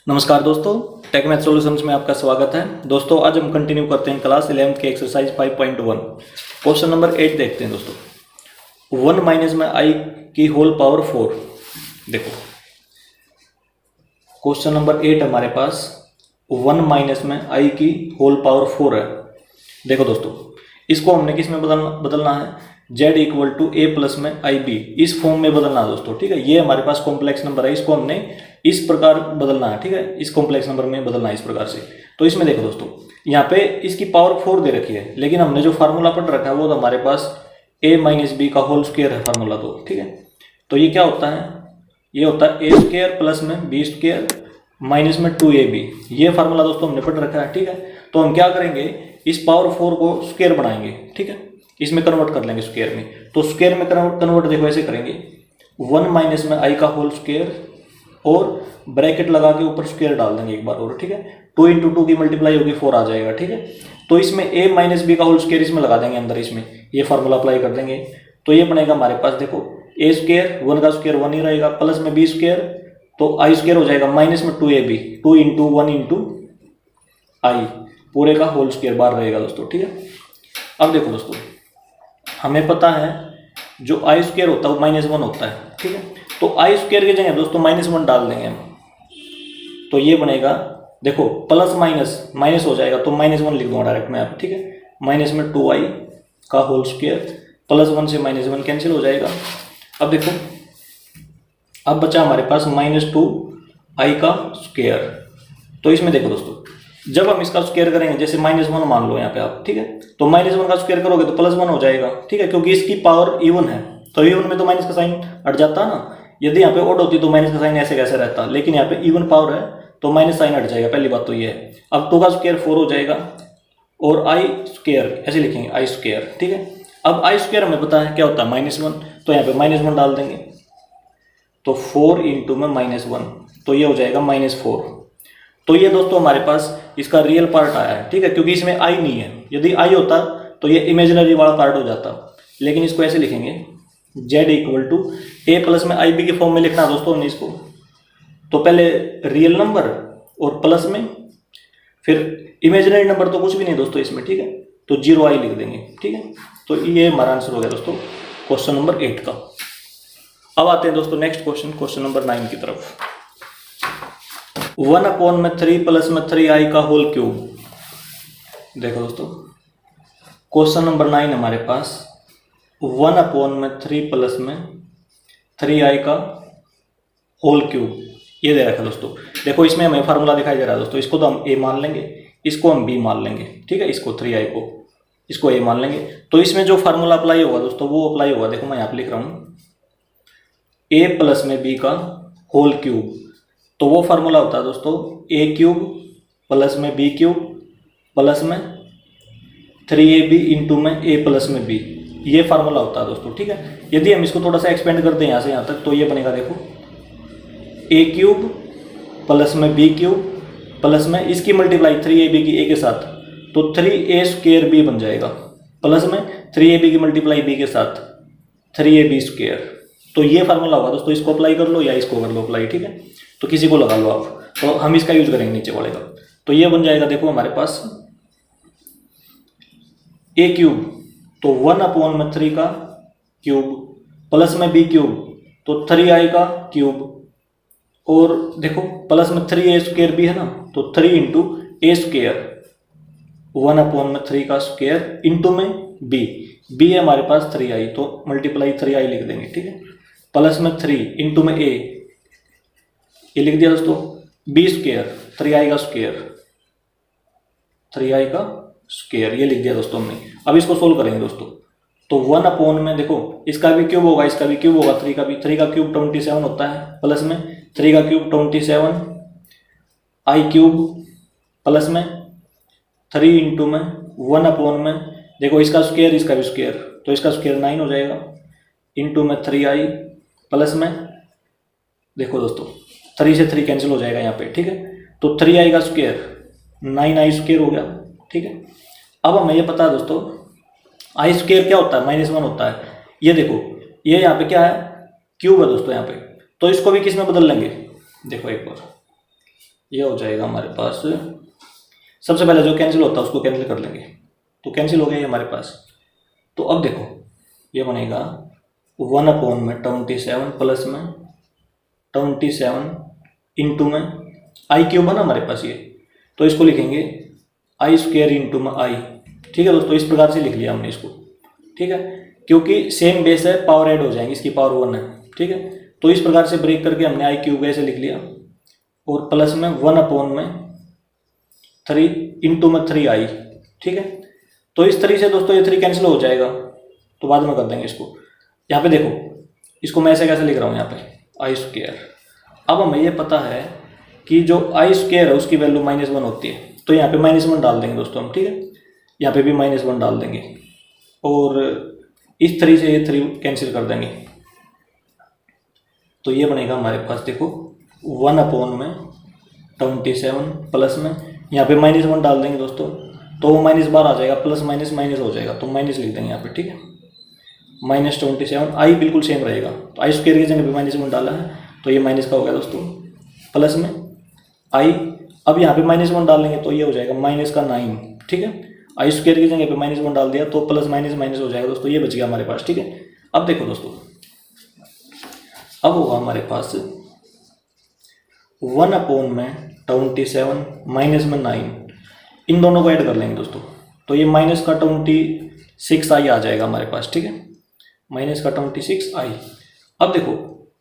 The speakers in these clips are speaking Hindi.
नमस्कार दोस्तों, टेक मैथ सॉल्यूशंस में आपका स्वागत है। दोस्तों आज हम कंटिन्यू करते हैं क्लास 11th की एक्सरसाइज 5.1 क्वेश्चन नंबर 8 देखते हैं दोस्तों। 1 माइनस में आई की होल पावर 4। देखो क्वेश्चन नंबर 8 हमारे पास 1 माइनस में आई की होल पावर 4 है। देखो दोस्तों, इसको हमने किस में बदलना है, z equal to A plus में आई बी, इस फॉर्म में बदलना है दोस्तों। ठीक है, ये हमारे पास कॉम्प्लेक्स नंबर है, इसको हमने इस प्रकार बदलना है। ठीक है, इस कॉम्प्लेक्स नंबर में बदलना है इस प्रकार से। तो इसमें देखो दोस्तों, यहाँ पे इसकी पावर 4 दे रखी है, लेकिन हमने जो फार्मूला पढ़ रखा है वो तो हमारे पास a माइनस बी का होल स्क्वायर है फार्मूला। तो ठीक है, तो ये क्या होता है, ये होता है ए स्क्वायर प्लस में बी स्क्वायर माइनस में 2ab। ये फार्मूला दोस्तों हमने पढ़ रखा है। ठीक है, तो हम क्या करेंगे, इस पावर 4 को स्क्वायर बनाएंगे। ठीक है, इसमें कन्वर्ट कर लेंगे स्क्वायर में। तो स्क्वायर में कन्वर्ट देखो ऐसे करेंगे, 1 माइनस में आई का होल स्क्वायर और ब्रैकेट लगा के ऊपर स्क्वायर डाल देंगे एक बार और। ठीक है, 2 इंटू 2 की मल्टीप्लाई होगी 4 आ जाएगा। ठीक है, तो इसमें a माइनस बी का होल स्क्वायर इसमें लगा देंगे अंदर, इसमें ये फार्मूला अप्लाई कर देंगे। तो ये बनेगा हमारे पास, देखो a स्क्वायर 1 का स्क्वायर 1 ही रहेगा, प्लस में b स्क्वायर, तो आई स्क्वायर हो जाएगा माइनस में 2ab, 2 इंटू 1 इंटू आई, पूरे का होल स्क्वायर बार रहेगा दोस्तों। ठीक है, अब देखो दोस्तों, हमें पता है जो आई स्क्वायर होता है वो -1 होता है। ठीक है, तो आई स्क्वायर की जगह दोस्तों -1 डाल देंगे हम, तो ये बनेगा, देखो प्लस माइनस माइनस हो जाएगा तो -1 लिख दूंगा डायरेक्ट मैं आप। ठीक है, माइनस में 2i का होल स्क्वायर, प्लस 1 से -1 कैंसिल हो जाएगा। अब देखो, अब बचा हमारे पास -2i का स्क्वायर। तो इसमें देखो दोस्तों, जब हम इसका स्क्वायर करेंगे, जैसे -1 मान लो यहाँ पे आप, ठीक है, तो -1 का स्क्वायर करोगे तो +1 हो जाएगा। ठीक है, क्योंकि इसकी पावर इवन है, तो इवन में तो माइनस का साइन हट जाता है ना। यदि यहाँ पे ओड होती तो माइनस का साइन ऐसे कैसे रहता, लेकिन यहाँ पे इवन पावर है तो माइनस साइन हट जाएगा। पहली बात तो ये है। अब 2 का स्क्वायर 4 हो जाएगा और आई स्क्वायर ऐसे लिखेंगे, आई स्क्वायर। ठीक है, अब आई स्क्वायर हमें पता है क्या होता है, -1, तो यहाँ पे -1 डाल देंगे, तो 4 इंटू में -1, तो ये हो जाएगा -4। तो ये दोस्तों हमारे पास इसका रियल पार्ट आया है। ठीक है, क्योंकि इसमें आई नहीं है, यदि आई होता तो ये इमेजिनरी वाला पार्ट हो जाता, लेकिन इसको ऐसे लिखेंगे, z equal to A plus में आई बी के फॉर्म में लिखना है दोस्तों हमने इसको। तो पहले रियल नंबर और प्लस में, फिर इमेजिनरी नंबर तो कुछ भी नहीं दोस्तों इसमें। ठीक है, तो 0i लिख देंगे। ठीक है, तो ये हमारा आंसर हो गया दोस्तों क्वेश्चन नंबर 8 का। अब आते हैं दोस्तों नेक्स्ट क्वेश्चन, क्वेश्चन नंबर 9 की तरफ। 1/3 प्लस में 3i का होल क्यूब। देखो दोस्तों, क्वेश्चन नंबर 9 हमारे पास 1/3 प्लस में 3i का होल क्यूब ये दे रखा है दोस्तों। देखो इसमें हमें फार्मूला दिखाई दे रहा है दोस्तों, इसको तो हम a मान लेंगे, इसको हम b मान लेंगे। ठीक है, इसको 3i को, इसको a मान लेंगे। तो इसमें जो फार्मूला अप्लाई होगा दोस्तों वो अप्लाई होगा, देखो मैं यहाँ पे लिख रहा हूँ, a प्लस में b का होल क्यूब। तो वो फार्मूला होता है दोस्तों a क्यूब प्लस में b क्यूब प्लस में 3ab इंटू में a प्लस में b, ये फार्मूला होता है दोस्तों। ठीक है, यदि हम इसको थोड़ा सा एक्सपेंड करते हैं यहाँ से यहाँ तक, तो ये बनेगा, देखो a क्यूब प्लस में b क्यूब प्लस में इसकी मल्टीप्लाई 3ab की a के साथ, तो 3a स्क्वायर b बन जाएगा, प्लस में 3ab की मल्टीप्लाई b के साथ 3ab स्क्वायर। तो ये फार्मूला होगा दोस्तों, इसको अप्लाई कर लो या इसको कर लो अप्लाई। ठीक है, तो किसी को लगा लो आप, तो हम इसका यूज करेंगे नीचे वाले का। तो ये बन जाएगा, देखो हमारे पास a क्यूब, तो 1/3 का क्यूब प्लस में b क्यूब, तो 3i का क्यूब, और देखो प्लस में 3a स्क्वायर भी है ना, तो 3 इंटू a स्क्वायर, 1/3 का स्क्वायर इंटू में b है हमारे पास 3i, तो मल्टीप्लाई 3i लिख देंगे। ठीक है, प्लस में 3 इंटू में a, ये लिख दिया दोस्तों, b स्क्वायर 3i का स्क्वायर, 3i का स्क्वायर ये लिख दिया दोस्तों हमने। अब इसको सोल्व करेंगे दोस्तों, तो 1 में देखो इसका भी क्यूब होगा, इसका भी क्यूब होगा, 3 का भी, 3 का क्यूब 27 होता है, प्लस में 3 का क्यूब 27, i क्यूब प्लस में 3 इंटू में 1 में, देखो इसका स्क्वायर इसका भी स्क्वायर, तो इसका स्क्वायर 9 हो जाएगा, इंटू में 3i प्लस में, देखो दोस्तों 3 से 3 कैंसिल हो जाएगा यहाँ पे। ठीक है, तो 3i का स्क्वायर 9i स्क्वायर हो गया। ठीक है, अब हमें ये पता है दोस्तों आई स्क्वायर क्या होता है, -1 होता है। ये देखो ये यहाँ पे क्या है, क्यूब है दोस्तों यहाँ पे, तो इसको भी किस में बदल लेंगे, देखो एक बार ये हो जाएगा हमारे पास, सबसे पहले जो कैंसिल होता है उसको कैंसिल कर लेंगे, तो कैंसिल हो गया ये हमारे पास। तो अब देखो ये बनेगा 1/27 प्लस में 27 इंटू में आई क्यूब है ना हमारे पास ये, तो इसको लिखेंगे आई स्क्वायर इंटू में आई। ठीक है दोस्तों, इस प्रकार से लिख लिया हमने इसको। ठीक है, क्योंकि सेम बेस है, पावर ऐड हो जाएंगी, इसकी पावर 1 है। ठीक है, तो इस प्रकार से ब्रेक करके हमने आई क्यूब ऐसे लिख लिया, और प्लस में 1/3 इंटू में 3i। ठीक है, तो इस तरीके से दोस्तों ये 3 कैंसिल हो जाएगा, तो बाद में कर देंगे इसको। यहाँ पे देखो इसको मैं ऐसे कैसे लिख रहा हूँ, यहाँ पे आई स्क्वायर। अब हमें ये पता है कि जो आई स्क्वायर है उसकी वैल्यू -1 होती है, तो यहाँ पे -1 डाल देंगे दोस्तों हम। ठीक है, यहाँ पे भी -1 डाल देंगे, और इस तरीके से ये 3 कैंसिल कर देंगे, तो ये बनेगा हमारे पास देखो 1/27 प्लस में यहाँ पे -1 डाल देंगे दोस्तों, तो वो माइनस बार आ जाएगा, प्लस माइनस माइनस हो जाएगा, तो माइनस लिख देंगे यहाँ पे। ठीक है, -27, आई बिल्कुल सेम रहेगा, तो आई स्क्वायर की जगह पे -1 डाला है, तो ये माइनस का हो गया दोस्तों, प्लस में आई। अब यहाँ पे -1 डाल लेंगे तो ये हो जाएगा -9। ठीक है, आई स्क्वायर की जगह पे -1 डाल दिया तो प्लस माइनस माइनस हो जाएगा दोस्तों, ये बच गया हमारे पास। ठीक है, अब देखो दोस्तों, अब होगा हमारे पास 1/27 माइनस में 9, इन दोनों को ऐड कर लेंगे दोस्तों, तो ये -26i आ जाएगा हमारे पास। ठीक है, -26i। अब देखो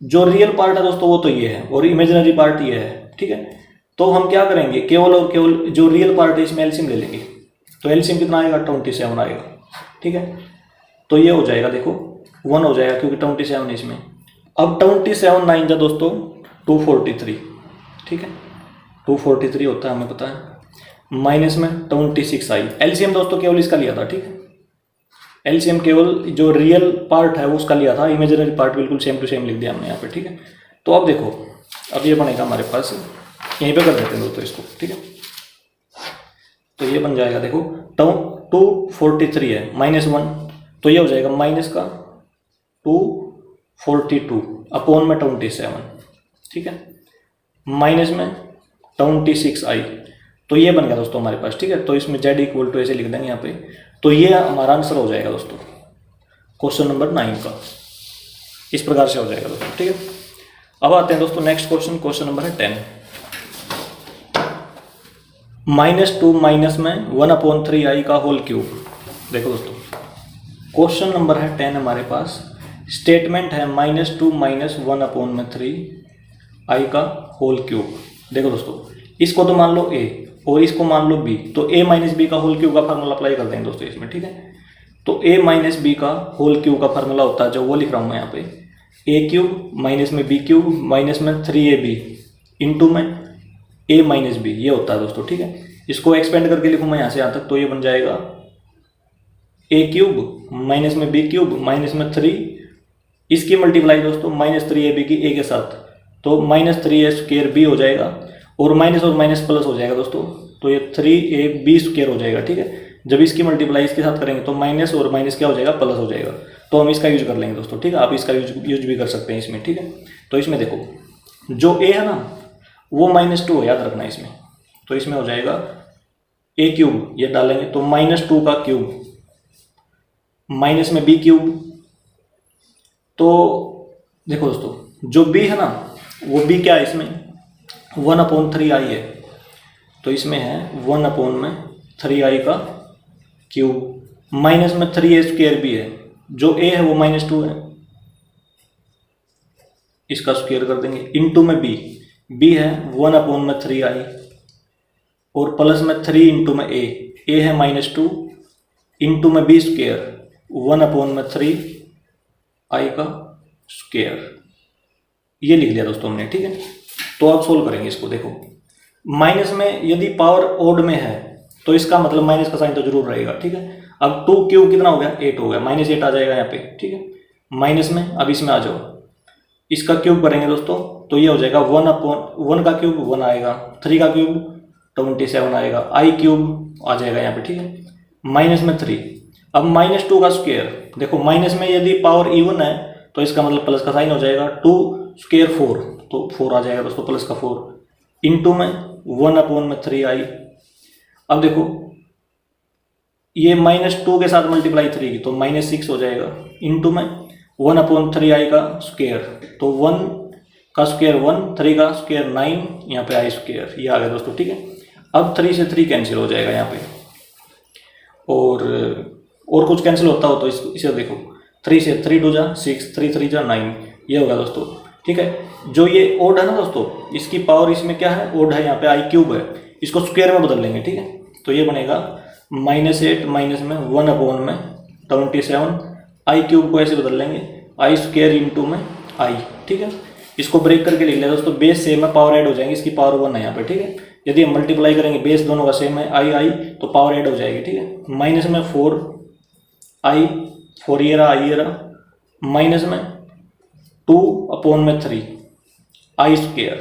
जो रियल पार्ट है दोस्तों वो तो ये है, और इमेजिनरी पार्ट ये है। ठीक है, तो हम क्या करेंगे, केवल और केवल जो रियल पार्ट है इसमें एलसीएम ले लेंगे, तो एलसीएम कितना आएगा, 27 आएगा। ठीक है, तो ये हो जाएगा देखो 1 हो जाएगा, क्योंकि 27 है इसमें। अब 27 9 जा दोस्तों 243। ठीक है, 243 होता है, हमें पता है, माइनस में 26i। एलसीएम दोस्तों केवल इसका लिया था। ठीक है, एलसीएम केवल जो रियल पार्ट है वो उसका लिया था, इमेजिनरी पार्ट बिल्कुल सेम टू सेम लिख दिया हमने यहाँ पे। ठीक है, तो अब देखो, अब ये बनेगा हमारे पास, यहीं पे कर देते हैं दोस्तों इसको। ठीक है, तो ये बन जाएगा देखो 243 है -1, तो ये हो जाएगा माइनस का 242 अपॉन में 27। ठीक है, माइनस में 26i, तो ये बन गया दोस्तों हमारे पास। ठीक है, तो इसमें z इक्वल टू ऐसे लिख देंगे यहाँ पे, तो ये हमारा आंसर हो जाएगा दोस्तों क्वेश्चन नंबर 9 का, इस प्रकार से हो जाएगा दोस्तों। ठीक है, अब आते हैं दोस्तों नेक्स्ट क्वेश्चन, क्वेश्चन नंबर है 10। -2 माइनस में 1/3i का होल क्यूब। देखो दोस्तों क्वेश्चन नंबर है 10 हमारे पास, स्टेटमेंट है -2 माइनस 1/3i का होल क्यूब। देखो दोस्तों इसको तो मान लो a और इसको मान लो b, तो a माइनस बी का होल क्यूब का फार्मूला अप्लाई कर देंगे दोस्तों इसमें। ठीक है, तो a माइनस बी का होल क्यूब का फार्मूला होता है, जो वो लिख रहा हूँ मैं यहाँ पे, a³ माइनस में b³ माइनस में 3ab इंटू में a माइनस बी, ये होता है दोस्तों। ठीक है, इसको एक्सपेंड करके लिखूँ मैं यहाँ से यहाँ तक, तो ये बन जाएगा a³ माइनस में b³ माइनस में 3, इसकी मल्टीप्लाई दोस्तों -3ab की a के साथ, तो -3a² हो जाएगा, और माइनस प्लस हो जाएगा दोस्तों, तो ये 3ab² हो जाएगा। ठीक है, जब इसकी मल्टीप्लाई इसके साथ करेंगे तो माइनस और माइनस क्या हो जाएगा, प्लस हो जाएगा, तो हम इसका यूज कर लेंगे दोस्तों। ठीक है, आप इसका यूज भी कर सकते हैं इसमें। ठीक है, तो इसमें देखो जो a है ना वो -2 है, याद रखना इसमें, तो इसमें हो जाएगा a³ ये डालेंगे तो -2 का क्यूब माइनस में b³, तो देखो दोस्तों जो b है ना वो b क्या है, इसमें 1/3i है, तो इसमें है 1/3i का क्यूब, माइनस में 3a² भी है, जो a है वो -2 है, इसका स्क्वायर कर देंगे, इंटू में b है 1/3i, और प्लस में 3 इंटू में a है -2 इंटू में b² 1/3i का स्क्वायर, ये लिख लिया दोस्तों हमने। ठीक है, तो अब सोल्व करेंगे इसको। देखो माइनस में यदि पावर ओड में है तो इसका मतलब माइनस का साइन तो जरूर रहेगा। ठीक है, अब 2³ कितना हो गया, 8 हो गया, -8 आ जाएगा यहाँ पे। ठीक है, माइनस में अब इसमें आ जाओ, इसका क्यूब करेंगे दोस्तों, तो ये हो जाएगा 1/1 का क्यूब 1 आएगा, 3 का क्यूब 27 आएगा, i³ आ जाएगा यहाँ पे। ठीक है, माइनस में 3, अब -2 का स्क्वायर, देखो माइनस में यदि पावर इवन है तो इसका मतलब प्लस का साइन हो जाएगा, 2² 4, तो 4 आ जाएगा दोस्तों, प्लस का 4, इंटू में 1/3i। अब देखो ये -2 के साथ मल्टीप्लाई 3 की तो -6 हो जाएगा, इंटू में 1/3i का स्क्वायर, तो 1 का स्क्वायर 1, 3 का स्क्वायर 9, यहाँ पे आई स्क्वायर, ये आ गया दोस्तों। ठीक है, अब 3 से 3 कैंसिल हो जाएगा यहाँ पे, और कुछ कैंसिल होता हो तो इसे देखो, 3 से 3 2 जा 6, 3 3 जा 9, ये होगा दोस्तों। ठीक है, जो ये ओड है ना दोस्तों, इसकी पावर इसमें क्या है, ओड है, यहाँ पे i³ है, इसको स्क्वायर में बदल लेंगे। ठीक है, तो ये बनेगा -8 माइनस में 1/27, i³ को ऐसे बदल लेंगे, i² इंटू में i। ठीक है, इसको ब्रेक करके लिख लिया दोस्तों, बेस सेम है, पावर ऐड हो जाएंगे, इसकी पावर 1 है यहाँ पे। ठीक है, यदि हम मल्टीप्लाई करेंगे, बेस दोनों का सेम है, i तो पावर ऐड हो जाएगी। ठीक है, माइनस में 4i, 4 ये रहा, i ये रहा, माइनस में 2/3 i²।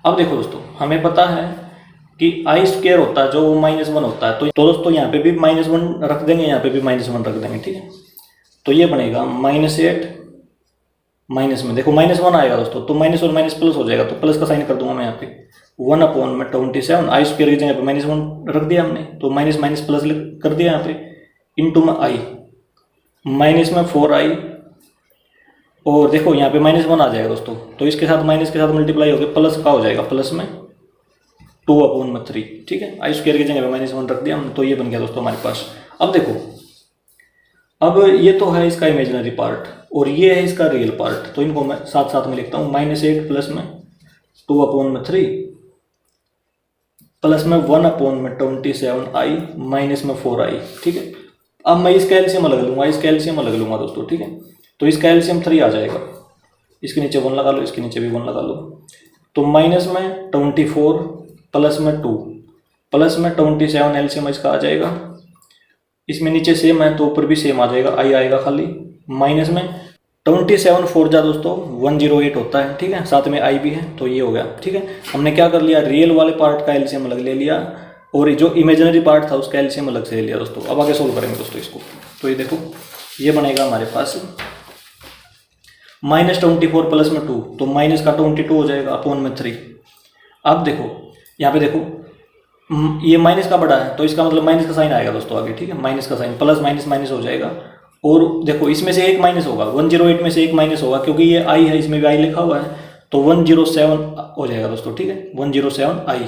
अब देखो दोस्तों, हमें पता है कि i² होता है जो वो -1 होता है, तो दोस्तों यहाँ पे भी -1 रख देंगे, यहाँ पे भी -1 रख देंगे। ठीक है, तो ये बनेगा -8 माइनस में देखो -1 आएगा दोस्तों, तो माइनस और माइनस प्लस हो जाएगा, तो प्लस का साइन कर दूंगा मैं यहाँ पे, 1/27, i² की जगह पे -1 रख दिया हमने, तो माइनस माइनस प्लस कर दिया यहाँ पे, इंटू में i, माइनस में 4i, और देखो यहाँ पे -1 आ जाएगा दोस्तों, तो इसके साथ माइनस के साथ मल्टीप्लाई होकर प्लस का हो जाएगा, प्लस में 2/3। ठीक है, i² की जगह पे -1 रख दिया हमने, तो ये बन गया दोस्तों हमारे पास। अब देखो, अब ये तो है इसका इमेजिनरी पार्ट और ये है इसका रियल पार्ट, तो इनको मैं साथ साथ में लिखता हूँ, -8 प्लस में 2/3 प्लस में 1/27i माइनस में 4i। ठीक है, अब मैं इसका एलसीएम अलग लूंगा, इसका एलसीएम अलग लूंगा दोस्तों। ठीक है, तो इसका एलसीएम 3 आ जाएगा, इसके नीचे 1 लगा लो, इसके नीचे भी 1 लगा लो, तो माइनस में 24 प्लस में 2 प्लस में 27 एलसीएम इसका आ जाएगा, इसमें नीचे सेम है तो ऊपर भी सेम आ जाएगा, i आएगा खाली, माइनस में 27 4 जा दोस्तों 108 होता है। ठीक है, साथ में i भी है, तो ये हो गया। ठीक है, हमने क्या कर लिया, रियल वाले पार्ट का एलसीएम अलग ले लिया और जो इमेजिनरी पार्ट था उसका एलसीएम अलग से ले लिया दोस्तों। अब आगे सोल्व करेंगे दोस्तों इसको, तो ये देखो ये बनेगा हमारे पास -24 प्लस में 2, तो माइनस का 22 हो जाएगा अपॉन में 3। अब देखो यहाँ पे देखो ये माइनस का बड़ा है, तो इसका मतलब माइनस का साइन आएगा दोस्तों आगे। ठीक है, माइनस का साइन, प्लस माइनस माइनस हो जाएगा, और देखो इसमें से एक माइनस होगा, 108 में से एक माइनस होगा, क्योंकि ये i है, इसमें भी i लिखा हुआ है, तो 107 हो जाएगा दोस्तों। ठीक है, 107i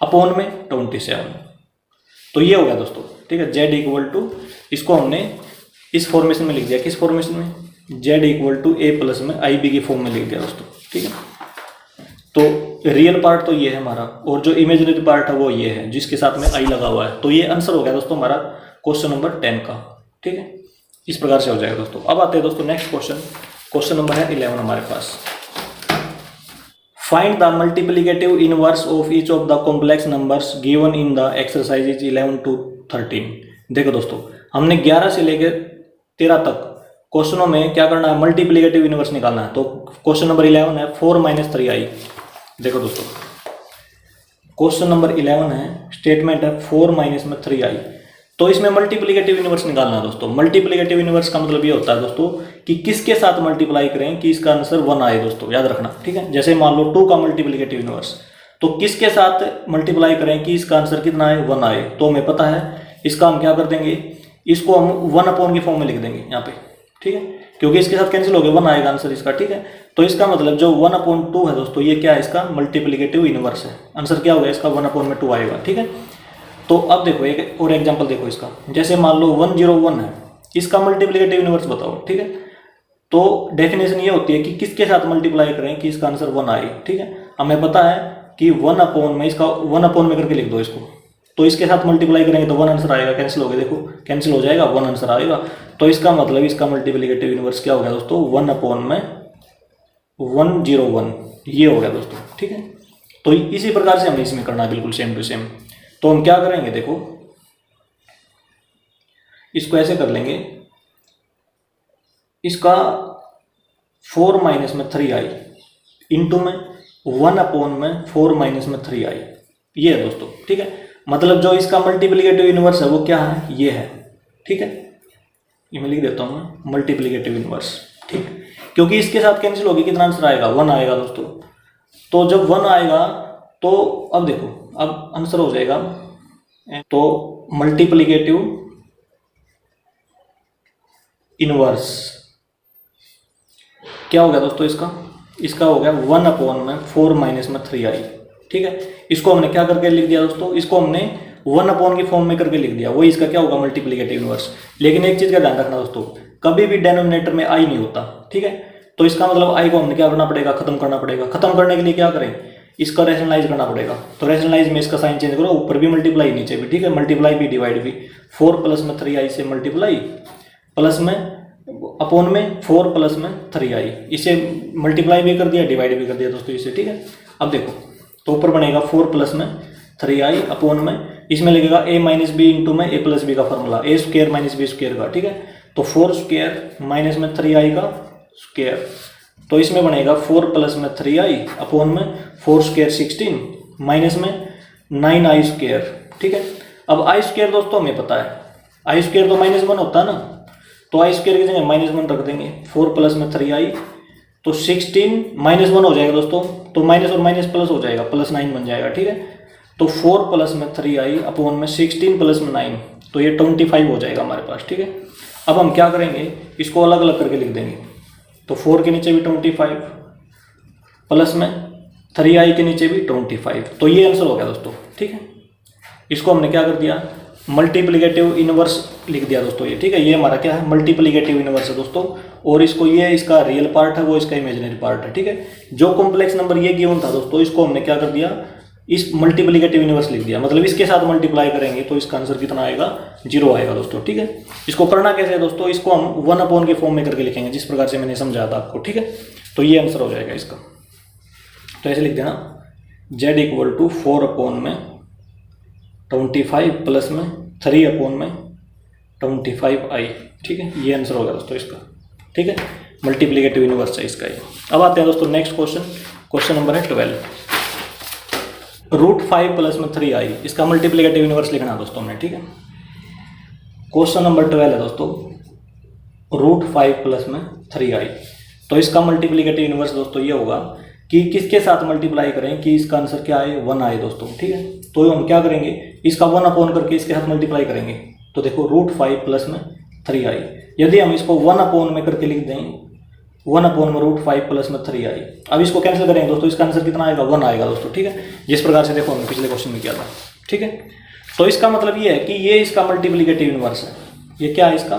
अपॉन में 27, तो ये हो गया दोस्तों। ठीक है, z इसको हमने इस फॉर्मेशन में लिख दिया, किस फॉर्मेशन में, z a प्लस में ib की फॉर्म में लिख दिया दोस्तों। ठीक है, तो रियल पार्ट तो ये है हमारा, और जो इमेजिनरी पार्ट है वो ये है जिसके साथ में i लगा हुआ है। तो ये आंसर हो गया दोस्तों हमारा क्वेश्चन नंबर 10 का। ठीक है, इस प्रकार से हो जाएगा दोस्तों। अब आते हैं दोस्तों नेक्स्ट क्वेश्चन, क्वेश्चन नंबर है 11 हमारे पास। Find the multiplicative inverse of each of the complex numbers given in the exercises 11 to 13। देखो दोस्तों, हमने 11 से लेकर 13 तक क्वेश्चनों में क्या करना है, मल्टीप्लिकेटिव इनवर्स निकालना है। तो क्वेश्चन नंबर 11 है 4 - 3i। देखो दोस्तों, क्वेश्चन नंबर 11 है, स्टेटमेंट है 4 - 3i, तो इसमें मल्टीप्लिकेटिव इनवर्स निकालना है दोस्तों। मल्टीप्लिकेटिव इनवर्स का मतलब ये होता है दोस्तों कि किसके साथ मल्टीप्लाई करें कि इसका आंसर 1 आए दोस्तों, याद रखना। ठीक है, जैसे मान लो 2 का मल्टीप्लिकेटिव इनवर्स, तो किसके साथ मल्टीप्लाई करें कि इसका आंसर कितना आए, 1 आए। तो हमें पता है इसका हम क्या कर देंगे, इसको हम 1 की फॉर्म में लिख देंगे यहाँ पे। ठीक है, क्योंकि इसके साथ कैंसिल हो गया, 1 आएगा आंसर इसका। ठीक है, तो इसका मतलब जो 1/2 है दोस्तों, ये क्या है, इसका मल्टीप्लिकेटिव इनवर्स है। आंसर क्या होगा इसका, 1/2 आएगा। ठीक है, तो अब देखो एक और एग्जांपल देखो इसका, जैसे मान लो 101 है, इसका मल्टीप्लिकेटिव इनवर्स बताओ। ठीक है, तो डेफिनेशन ये होती है कि किसके साथ मल्टीप्लाई करें कि इसका आंसर 1 आए। ठीक है, हमें पता है कि 1 में इसका 1 में करके लिख दो इसको, तो इसके साथ मल्टीप्लाई करेंगे तो 1 आंसर आएगा, कैंसिल हो गया, देखो कैंसिल हो जाएगा, 1 आंसर आएगा। तो इसका मतलब इसका मल्टीप्लिकेटिव इनवर्स क्या हो गया दोस्तों, 1/101, ये हो गया दोस्तों। ठीक है, तो इसी प्रकार से हमें इसमें करना है, बिल्कुल सेम टू सेम। तो हम क्या करेंगे, देखो इसको ऐसे कर लेंगे, इसका 4 - 3i इंटू में 1/4 - 3i, ये है दोस्तों। ठीक है, मतलब जो इसका मल्टीप्लिकेटिव इनवर्स है वो क्या है, ये है। ठीक है, ये मैं लिख देता हूँ मल्टीप्लिकेटिव इनवर्स। ठीक, क्योंकि इसके साथ कैंसिल होगी, कितना आंसर आएगा, 1 आएगा दोस्तों। तो जब 1 आएगा तो अब देखो, अब आंसर हो जाएगा तो मल्टीप्लिकेटिव इनवर्स क्या हो गया दोस्तों, इसका हो गया 1/4 माइनस में 3i। ठीक है, इसको हमने क्या करके लिख दिया दोस्तों, इसको हमने 1 की फॉर्म में करके लिख दिया, वही इसका क्या होगा मल्टीप्लिकेटिव इनवर्स। लेकिन एक चीज का ध्यान रखना दोस्तों, कभी भी डेनोमिनेटर में i नहीं होता। ठीक है, तो इसका मतलब i को हमने क्या करना पड़ेगा, खत्म करना पड़ेगा। खत्म करने के लिए क्या करें, इसका रैशनलाइज करना पड़ेगा। तो रैशनलाइज में इसका साइन चेंज करो, ऊपर भी मल्टीप्लाई नीचे भी। ठीक है, मल्टीप्लाई भी डिवाइड भी, 4 प्लस में 3i से मल्टीप्लाई, प्लस में अपॉन में 4 प्लस में 3i, इसे मल्टीप्लाई भी कर दिया डिवाइड भी कर दिया दोस्तों इसे। ठीक है, अब देखो तो ऊपर बनेगा 4 प्लस में 3i अपॉन में, इसमें लगेगा a माइनस बी इंटू में a प्लस बी का formula, a square minus B square का। ठीक है, तो 4 स्क्वायर माइनस में 3i का स्क्वायर, तो इसमें बनेगा 4 प्लस में 3i अपॉन में 4 स्क्वायर 16 माइनस में 9i स्क्वायर। ठीक है, अब i स्क्वायर दोस्तों हमें पता है, i स्क्वायर तो -1 होता है ना, तो i स्क्वायर की जगह -1 रख देंगे। 4 प्लस में 3i तो 16 -1 हो जाएगा दोस्तों, तो माइनस और माइनस प्लस हो जाएगा, +9 बन जाएगा। ठीक है, तो 4 प्लस में 3i अपॉन में 16 प्लस में 9, तो ये 25 हो जाएगा हमारे पास। ठीक है, अब हम क्या करेंगे, इसको अलग अलग करके लिख देंगे। तो 4 के नीचे भी 25 प्लस में 3i के नीचे भी 25, तो ये आंसर हो गया दोस्तों। ठीक है, इसको हमने क्या कर दिया, मल्टीप्लिकेटिव इनवर्स लिख दिया दोस्तों ये। ठीक है, ये हमारा क्या है, मल्टीप्लिकेटिव इनवर्स है दोस्तों, और इसको ये इसका रियल पार्ट है, वो इसका इमेजिनरी पार्ट है। ठीक है, जो कॉम्प्लेक्स नंबर ये गिवन था दोस्तों, इसको हमने क्या कर दिया, इस मल्टीप्लिकेटिव इनवर्स लिख दिया, मतलब इसके साथ मल्टीप्लाई करेंगे तो इसका आंसर कितना आएगा, 0 आएगा दोस्तों। ठीक है, इसको करना कैसे है दोस्तों, इसको हम 1 के फॉर्म में करके लिखेंगे, जिस प्रकार से मैंने समझाया था आपको। ठीक है, तो ये आंसर हो जाएगा इसका। तो ऐसे लिख देना, z इक्वल टू 4/25 प्लस में 3/25i। ठीक है, ये आंसर होगा दोस्तों इसका। ठीक है, मल्टीप्लिकेटिव इनवर्स है इसका ये। अब आते हैं दोस्तों नेक्स्ट क्वेश्चन, क्वेश्चन नंबर है 12। √5 प्लस में 3i, इसका मल्टीप्लिकेटिव इनवर्स लिखना है दोस्तों हमने। ठीक है, क्वेश्चन नंबर 12 है दोस्तों, √5 प्लस में 3i, तो इसका मल्टीप्लिकेटिव इनवर्स दोस्तों ये होगा कि किसके साथ मल्टीप्लाई करें कि इसका आंसर क्या आए, 1 आए दोस्तों। ठीक है, तो हम क्या करेंगे, इसका 1 करके इसके साथ मल्टीप्लाई करेंगे, तो देखो √5 प्लस में 3i, यदि हम इसको 1 में करके लिख दें, 1/√5 प्लस में 3i, अब इसको कैंसिल करेंगे दोस्तों, इसका आंसर कितना आएगा, 1 आएगा दोस्तों। ठीक है, जिस प्रकार से देखो हमने पिछले क्वेश्चन में किया था। ठीक है, तो इसका मतलब ये है कि ये इसका मल्टीप्लिकेटिव इनवर्स है, ये क्या है इसका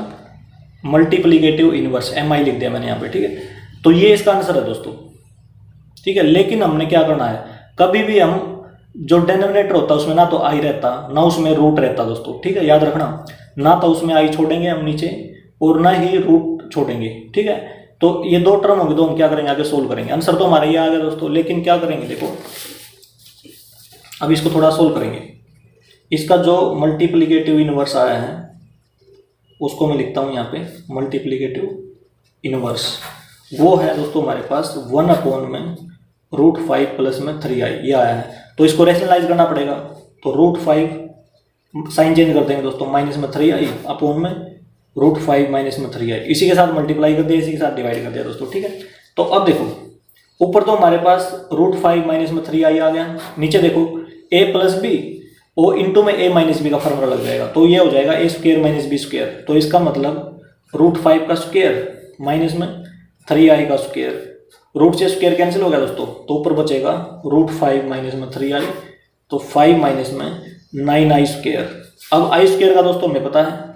मल्टीप्लिकेटिव इनवर्स, mi लिख दिया मैंने यहाँ पे। ठीक है, तो ये इसका आंसर है दोस्तों। ठीक है, लेकिन हमने क्या करना है, कभी भी हम जो डेनोमिनेटर होता है उसमें ना तो i रहता ना उसमें रूट रहता दोस्तों। ठीक है, याद रखना, ना तो उसमें i छोड़ेंगे हम नीचे और ना ही रूट छोड़ेंगे। ठीक है, तो ये 2 टर्म होंगे, तो हम क्या करेंगे, आगे सोल्व करेंगे। आंसर तो हमारा ये आ गया दोस्तों, लेकिन क्या करेंगे देखो, अब इसको थोड़ा सोल्व करेंगे। इसका जो मल्टीप्लिकेटिव इनवर्स आया है उसको मैं लिखता हूँ यहाँ पे, मल्टीप्लिकेटिव इनवर्स वो है दोस्तों हमारे पास 1/√5 प्लस में 3i, ये आया है। तो इसको रैशनलाइज करना पड़ेगा, तो √5 साइन चेंज कर देंगे दोस्तों, माइनस में 3i अपॉन में √5 माइनस में 3i, इसी के साथ मल्टीप्लाई कर दिया, इसी के साथ डिवाइड कर दिया दोस्तों। ठीक है, तो अब देखो ऊपर तो हमारे पास √5 माइनस में 3i आ गया, नीचे देखो a प्लस बी और इंटू में a माइनस बी का फॉर्मूला लग जाएगा, तो ये हो जाएगा a square minus B square. तो इसका मतलब √5 का स्क्वायर माइनस में 3i का स्क्वायर, रूट से स्क्वायर कैंसिल हो गया दोस्तों, तो ऊपर बचेगा √5 माइनस में 3i, तो 5 माइनस में 9i स्क्वायर। अब i स्क्वायर का दोस्तों हमें पता है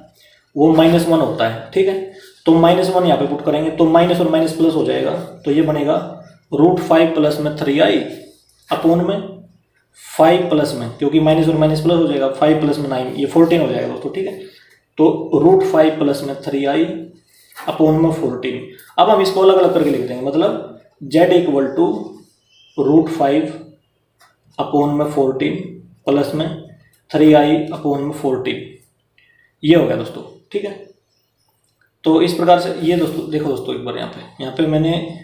वो -1 होता है। ठीक है, तो -1 यहाँ पे पुट करेंगे, तो माइनस और माइनस प्लस हो जाएगा, तो ये बनेगा √5 प्लस में 3i अपॉन में 5 प्लस में, क्योंकि माइनस और माइनस प्लस हो जाएगा, 5 प्लस में 9, ये 14 हो जाएगा दोस्तों। ठीक है, तो √5 प्लस में 3i अपॉन में 14। अब हम इसको अलग अलग करके लिख देंगे, मतलब z इक्वल टू √5 अपॉन में 14 प्लस में 3i अपॉन में 14, ये हो गया दोस्तों। ठीक है, तो इस प्रकार से ये दोस्तों देखो दोस्तों, एक बार यहाँ पे मैंने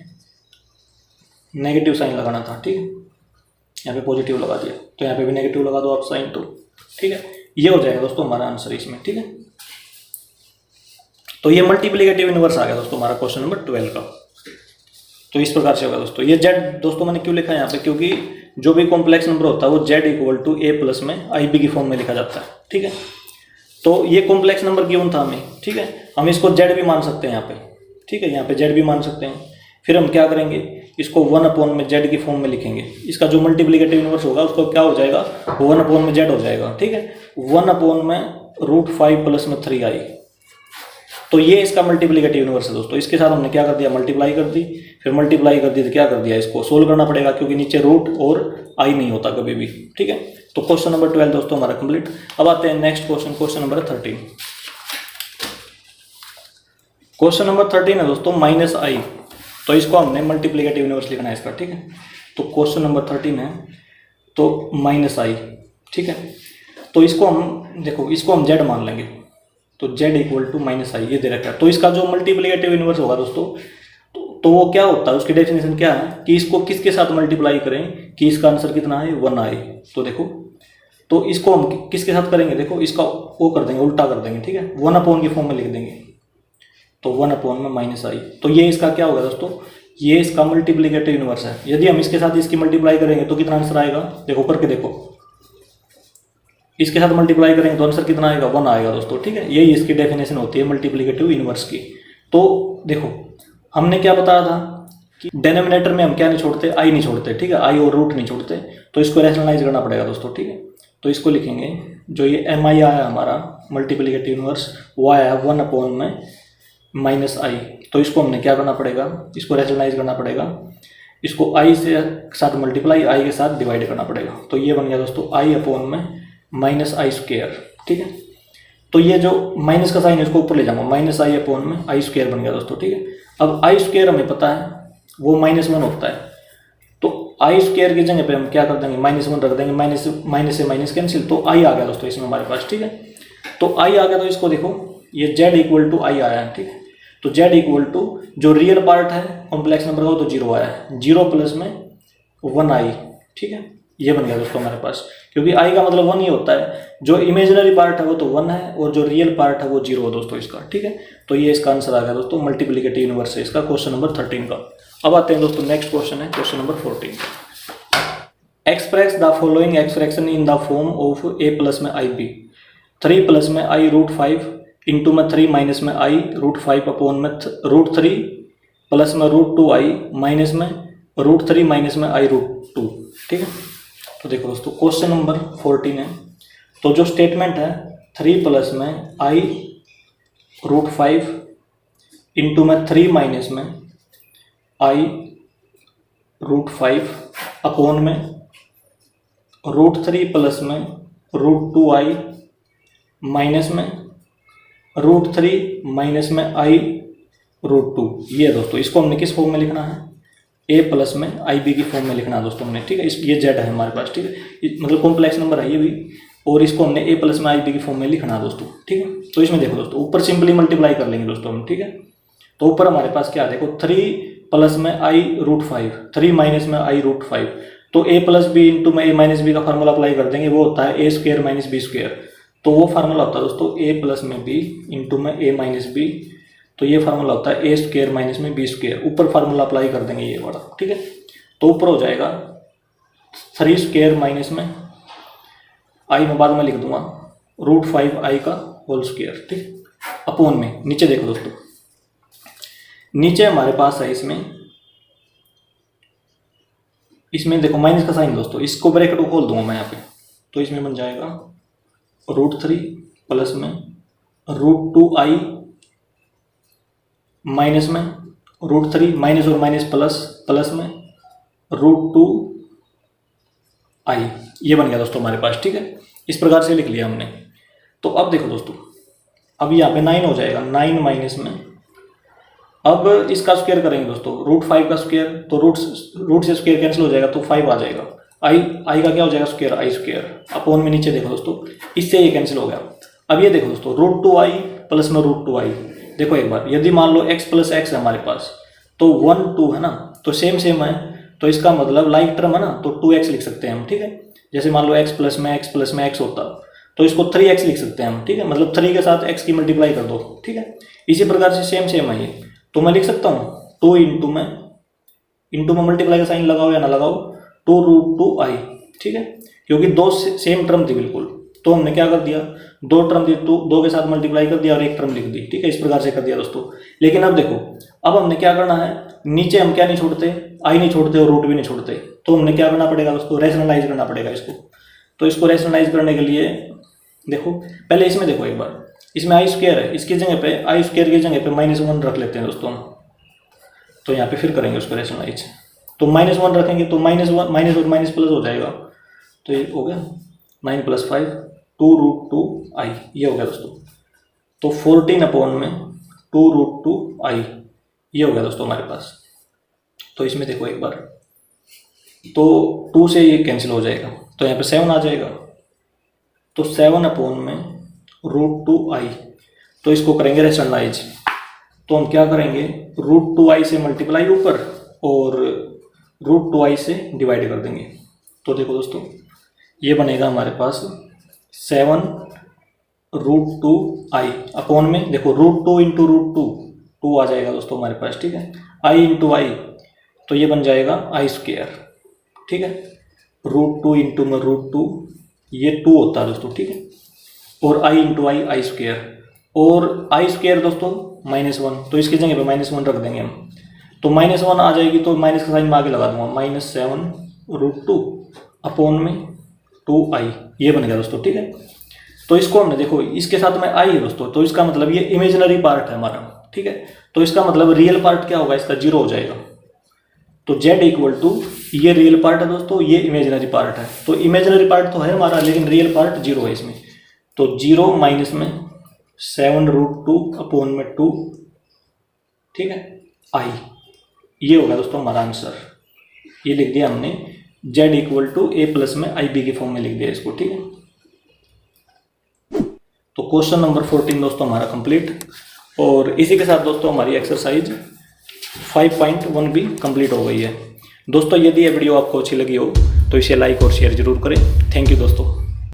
नेगेटिव साइन लगाना था। ठीक है, यहाँ पे पॉजिटिव लगा दिया, तो यहाँ पे भी नेगेटिव लगा दो आप साइन, तो ठीक है, ये हो जाएगा दोस्तों हमारा आंसर इसमें। ठीक है, तो ये मल्टीप्लिकेटिव इनवर्स आ गया दोस्तों हमारा क्वेश्चन नंबर 12 का। तो इस प्रकार से होगा दोस्तों। ये जेड दोस्तों मैंने क्यों लिखा है यहाँ पे, क्योंकि जो भी कॉम्प्लेक्स नंबर होता है वो Z equal to A plus में आई बी की फॉर्म में लिखा जाता है, ठीक है। तो ये कॉम्प्लेक्स नंबर गिवन था हमें, ठीक है, हम इसको जेड भी मान सकते हैं यहाँ पे, ठीक है, यहाँ पे जेड भी मान सकते हैं। फिर हम क्या करेंगे, इसको 1 में जेड की फॉर्म में लिखेंगे। इसका जो मल्टीप्लिकेटिव इनवर्स होगा उसको क्या हो जाएगा, 1 में जेड हो जाएगा, ठीक है। 1 में √5 प्लस में 3i, तो ये इसका मल्टीप्लिकेटिव इनवर्स है दोस्तों। इसके साथ हमने क्या कर दिया, मल्टीप्लाई कर दी, फिर मल्टीप्लाई कर दी तो क्या कर दिया, इसको सोल्व करना पड़ेगा क्योंकि नीचे रूट और आई नहीं होता कभी भी, ठीक है। तो क्वेश्चन नंबर 12 दोस्तों हमारा कंप्लीट। अब आते हैं next question, question number 13। Question number 13 है दोस्तों -i, तो इसको हमने मल्टीप्लिकेटिव इनवर्स लिखना है इसका, ठीक है। तो क्वेश्चन नंबर 13 है तो -i, ठीक है। तो इसको हम देखो, इसको हम z मान लेंगे, तो z इक्वल टू -i ये दे रखा है। तो इसका जो मल्टीप्लिकेटिव इनवर्स होगा दोस्तों, तो वो क्या होता है, उसकी डेफिनेशन क्या है कि इसको किसके साथ मल्टीप्लाई करें कि इसका आंसर कितना है 1i। तो देखो, तो इसको हम किसके साथ करेंगे, देखो इसका वो कर देंगे, उल्टा कर देंगे, ठीक है, 1 की फॉर्म में लिख देंगे। तो 1 में -i, तो ये इसका क्या होगा दोस्तों, ये इसका मल्टीप्लिकेटिव इनवर्स है। यदि हम इसके साथ इसकी मल्टीप्लाई करेंगे तो कितना आंसर आएगा, देखो करके देखो, इसके साथ मल्टीप्लाई करेंगे तो आंसर कितना आएगा, 1 आएगा दोस्तों, ठीक है। यही इसकी डेफिनेशन होती है मल्टीप्लिकेटिव इनवर्स की। तो देखो हमने क्या बताया था कि डिनोमिनेटर में हम क्या नहीं छोड़ते, आई नहीं छोड़ते, ठीक है, आई और रूट नहीं छोड़ते, तो इसको रैशनलाइज करना पड़ेगा दोस्तों, ठीक है। तो इसको लिखेंगे, जो ये mi आया हमारा मल्टीप्लिकेटिव इनवर्स, वो आया 1 में -i। तो इसको हमने क्या करना पड़ेगा, इसको रैशनलाइज करना पड़ेगा, इसको i से साथ मल्टीप्लाई, i के साथ डिवाइड करना पड़ेगा। तो ये बन गया दोस्तों i में -i², ठीक है। तो ये जो माइनस का साइन है इसको ऊपर ले जाऊंगा, -i में i² बन गया दोस्तों, ठीक है। अब i² हमें पता है वो -1 होता है, तो i² की जगह पे हम क्या कर देंगे, -1 रख देंगे, माइनस से माइनस कैंसिल, तो i आ गया दोस्तों इसमें हमारे पास, ठीक है। तो i आ गया, तो इसको देखो ये z इक्वल टू i आया है, ठीक है। तो z इक्वल टू जो रियल पार्ट है कॉम्प्लेक्स नंबर का वो तो 0 आया है, 0 प्लस में 1i, ठीक है। ये बन गया दोस्तों हमारे पास, क्योंकि i का मतलब 1 ही होता है, जो इमेजिनरी पार्ट है वो तो 1 है और जो रियल पार्ट है वो 0 है दोस्तों इसका, ठीक है। तो ये इसका आंसर आ गया दोस्तों, मल्टीप्लिकेटिव इनवर्स है इसका, क्वेश्चन नंबर 13 का। अब आते हैं दोस्तों नेक्स्ट क्वेश्चन है question number 14। Express the following expression in the form of a plus में ib, 3 प्लस में i √5 इंटू में 3 माइनस में i √5 अपॉन में √3 प्लस में √2i माइनस में √3 माइनस में i √2, ठीक है। तो देखो दोस्तों क्वेश्चन नंबर 14 है, तो जो स्टेटमेंट है 3 प्लस में i √5 इंटू में 3 माइनस में i √5 अपॉन में √3 प्लस में √2i माइनस में √3 माइनस में i √2, ये है दोस्तों। इसको हमने किस फॉर्म में लिखना है, a प्लस में ib की फॉर्म में लिखना है दोस्तों हमने, ठीक है। ये z है हमारे पास, ठीक है, मतलब कॉम्प्लेक्स नंबर है ये भी, और इसको हमने a प्लस में ib की फॉर्म में लिखना है दोस्तों, ठीक है। तो इसमें देखो दोस्तों ऊपर सिंपली मल्टीप्लाई कर लेंगे दोस्तों हम, ठीक है। तो ऊपर हमारे पास क्या, देखो 3 प्लस में i √5, 3 माइनस में i √5, तो a प्लस बी इंटू में a माइनस बी का फार्मूला अप्लाई कर देंगे, वो होता है a² माइनस b²। तो वो फार्मूला होता है दोस्तों a प्लस में b इंटू में a माइनस b, तो ये फार्मूला होता है a² माइनस में b²। ऊपर फार्मूला अप्लाई कर देंगे ये वाला, ठीक है। तो ऊपर हो जाएगा 3² माइनस में i में बाद में लिख दूंगा √5i का होल स्क्वायर, ठीक, अपॉन में नीचे देखो दोस्तों, नीचे हमारे पास है इसमें देखो माइनस का साइन दोस्तों, इसको ब्रैकेट को खोल दूंगा मैं यहाँ पे, तो इसमें बन जाएगा √3 प्लस में √2i माइनस में √3 माइनस और माइनस प्लस प्लस में √2i, ये बन गया दोस्तों हमारे पास, ठीक है। इस प्रकार से लिख लिया हमने। तो अब देखो दोस्तों, अब यहाँ पे 9 हो जाएगा, 9 माइनस में, अब इसका स्क्वायर करेंगे दोस्तों, √5 का स्क्वायर, तो रूट से स्क्वायर कैंसिल हो जाएगा तो 5 आ जाएगा, आई का क्या हो जाएगा स्क्वायर, i² अपॉन में नीचे देखो दोस्तों, इससे ये कैंसिल हो गया। अब ये देखो दोस्तों √2i प्लस में √2i, देखो एक बार, यदि मान लो x प्लस x है हमारे पास, तो 1 2 है ना, तो सेम है, तो इसका मतलब लाइक टर्म है ना, तो 2x लिख सकते हैं हम, ठीक है। जैसे मान लो x प्लस में x होता, तो इसको 3x लिख सकते हैं हम, ठीक है, मतलब 3 के साथ x की मल्टीप्लाई कर दो, ठीक है। इसी प्रकार से सेम है ये, तो मैं लिख सकता हूँ 2 इंटू में इंटू में मल्टीप्लाई का साइन लगाओ या ना लगाओ, 2√2i, ठीक है, क्योंकि दो सेम टर्म थी बिल्कुल, तो हमने क्या कर दिया, दो टर्म थी तो दो के साथ मल्टीप्लाई कर दिया और एक टर्म लिख दी, ठीक है, इस प्रकार से कर दिया दोस्तों। लेकिन अब देखो, अब हमने क्या करना है, नीचे हम क्या नहीं छोड़ते, आई नहीं छोड़ते और रूट भी नहीं छोड़ते, तो हमने क्या करना पड़ेगा दोस्तों, रैशनलाइज करना पड़ेगा इसको। तो इसको रैशनलाइज करने के लिए देखो, पहले इसमें देखो एक बार, इसमें आई स्क्वायर है, इसकी जगह पे आई स्क्वायर की जगह पे -1 रख लेते हैं दोस्तों, तो यहाँ पे फिर करेंगे उसको रैशनलाइज। तो -1 रखेंगे तो -1 माइनस और माइनस प्लस हो जाएगा, तो ये हो गया 9 + 5 2√2i, ये हो गया दोस्तों। तो 14/2√2i ये हो गया दोस्तों हमारे पास। तो इसमें देखो एक बार, तो 2 से ये कैंसिल हो जाएगा, तो यहाँ पे 7 आ जाएगा, तो 7/√2i, तो इसको करेंगे रैशनलाइज। तो हम क्या करेंगे, √2i से मल्टीप्लाई ऊपर और √2i से डिवाइड कर देंगे। तो देखो दोस्तों, ये बनेगा हमारे पास 7√2i अपॉन में देखो √2 × √2 2 आ जाएगा दोस्तों हमारे पास, ठीक है, i × i, तो ये बन जाएगा i², ठीक है, √2 × में √2 ये 2 होता है दोस्तों, ठीक है, और i × i i², और i² दोस्तों -1, तो इसकी जगह पे -1 रख देंगे हम, तो -1 आ जाएगी, तो माइनस का साइन मैं आगे लगा दूंगा, -7√2 अपॉन में 2i, ये बन गया दोस्तों, ठीक है। तो इसको हमने देखो, इसके साथ में i है दोस्तों, तो इसका मतलब ये इमेजिनरी पार्ट है हमारा, ठीक है, तो इसका मतलब रियल पार्ट क्या होगा, इसका 0 हो जाएगा। तो z = ये रियल पार्ट है दोस्तों, ये इमेजिनरी पार्ट है, तो इमेजिनरी पार्ट तो है हमारा, लेकिन रियल पार्ट 0 है इसमें, तो 0 माइनस में 7√2 अपॉन में 2, ठीक है, i, ये होगा दोस्तों हमारा आंसर। ये लिख दिया हमने, z = a + में ib के फॉर्म में लिख दिया इसको, ठीक है। तो क्वेश्चन नंबर 14 दोस्तों हमारा कंप्लीट, और इसी के साथ दोस्तों हमारी एक्सरसाइज 5.1 भी कंप्लीट हो गई है। दोस्तों यदि ये वीडियो आपको अच्छी लगी हो तो इसे लाइक और शेयर जरूर करें। थैंक यू दोस्तों।